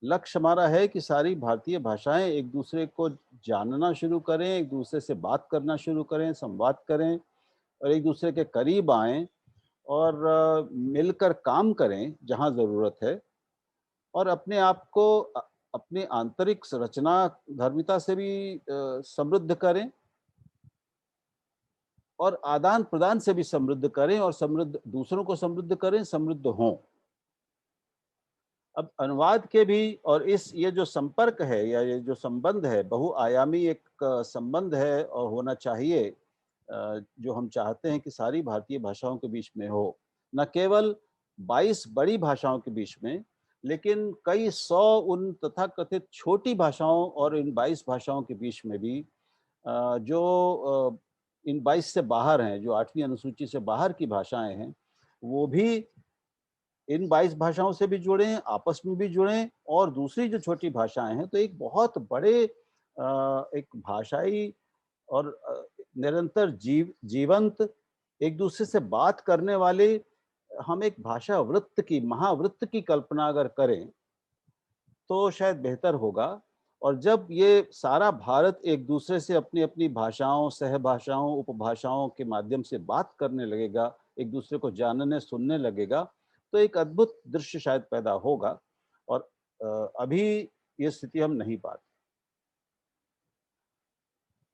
लक्ष्य हमारा है कि सारी भारतीय भाषाएं एक दूसरे को जानना शुरू करें, एक दूसरे से बात करना शुरू करें, संवाद करें और एक दूसरे के करीब आएं और मिलकर काम करें जहां जरूरत है और अपने आप को अपनी आंतरिक संरचना धर्मिता से भी समृद्ध करें और आदान प्रदान से भी समृद्ध करें और समृद्ध दूसरों को समृद्ध करें, समृद्ध हों। अब अनुवाद के भी और इस ये जो संपर्क है या ये जो संबंध है, बहुआयामी एक संबंध है और होना चाहिए, जो हम चाहते हैं कि सारी भारतीय भाषाओं के बीच में हो। न केवल 22 बड़ी भाषाओं के बीच में, लेकिन कई सौ उन तथाकथित छोटी भाषाओं और इन 22 भाषाओं के बीच में भी जो इन 22 से बाहर हैं, जो 8वीं अनुसूची से बाहर की भाषाएं हैं, वो भी इन 22 भाषाओं से भी जुड़ें, आपस में भी जुड़ें और दूसरी जो छोटी भाषाएं हैं, तो एक बहुत बड़े एक भाषाई और निरंतर जीवंत एक दूसरे से बात करने वाले हम एक भाषा वृत्त की, महावृत्त की कल्पना अगर करें, तो शायद बेहतर होगा। और जब ये सारा भारत एक दूसरे से अपनी-अपनी भाषाओं, सहभाषाओं, उपभाषाओं के माध्यम से बात करने लगेगा, एक दूसरे को जानने, सुनने लगेगा, तो एक अद्भुत दृश्य शायद पैदा होगा और अभी ये स्थिति हम नहीं पाते।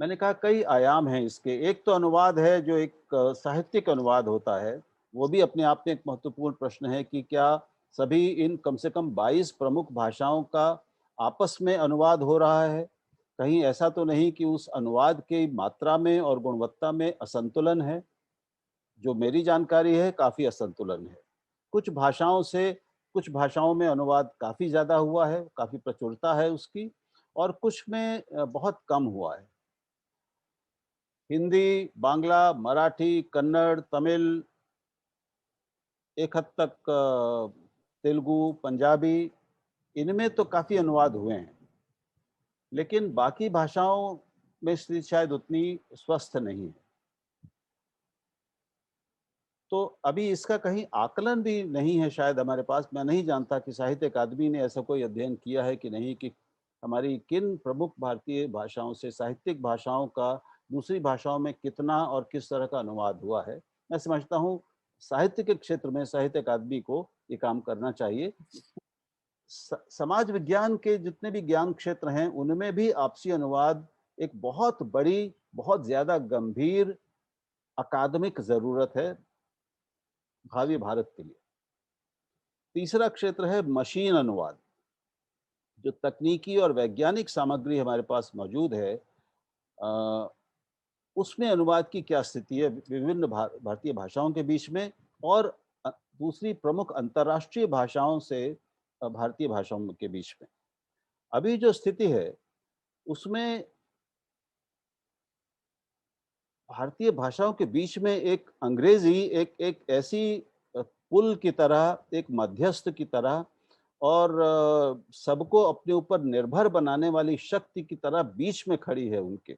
मैंने कहा कई आयाम हैं इसके। एक तो अनुवाद है जो एक साहित्यिक अनुवाद होता है, वो भी अपने आप में एक महत्वपूर्ण प्रश्न है कि क्या सभी इन कम से कम 22 प्रमुख भाषाओं का आपस में अनुवाद हो रहा है? कहीं ऐसा तो नहीं कि उस अनुवाद की मात्रा में और गुणवत्ता में असंतुलन है? जो मेरी जानकारी है काफ़ी असंतुलन है। कुछ भाषाओं से कुछ भाषाओं में अनुवाद काफ़ी ज़्यादा हुआ है, काफ़ी प्रचुरता है उसकी और कुछ में बहुत कम हुआ है। हिंदी, बांग्ला, मराठी, कन्नड़, तमिल, एक हद तक तेलुगु, पंजाबी, इनमें तो काफ़ी अनुवाद हुए हैं। लेकिन बाकी भाषाओं में स्थिति शायद उतनी स्वस्थ नहीं है। तो अभी इसका कहीं आकलन भी नहीं है शायद हमारे पास। मैं नहीं जानता कि साहित्य अकादमी ने ऐसा कोई अध्ययन किया है कि नहीं, कि हमारी किन प्रमुख भारतीय भाषाओं से, साहित्यिक भाषाओं का दूसरी भाषाओं में कितना और किस तरह का अनुवाद हुआ है। मैं समझता हूँ साहित्य के क्षेत्र में साहित्य अकादमी को ये काम करना चाहिए। समाज विज्ञान के जितने भी ज्ञान क्षेत्र हैं, उनमें भी आपसी अनुवाद एक बहुत बड़ी, बहुत ज़्यादा गंभीर अकादमिक ज़रूरत है भावी भारत के लिए। तीसरा क्षेत्र है मशीन अनुवाद। जो तकनीकी और वैज्ञानिक सामग्री हमारे पास मौजूद है, अ, उसमें अनुवाद की क्या स्थिति है विभिन्न भारतीय भाषाओं के बीच में और दूसरी प्रमुख अंतर्राष्ट्रीय भाषाओं से भारतीय भाषाओं के बीच में। अभी जो स्थिति है, उसमें भारतीय भाषाओं के बीच में एक अंग्रेजी एक एक ऐसी पुल की तरह, एक मध्यस्थ की तरह और सबको अपने ऊपर निर्भर बनाने वाली शक्ति की तरह बीच में खड़ी है उनके।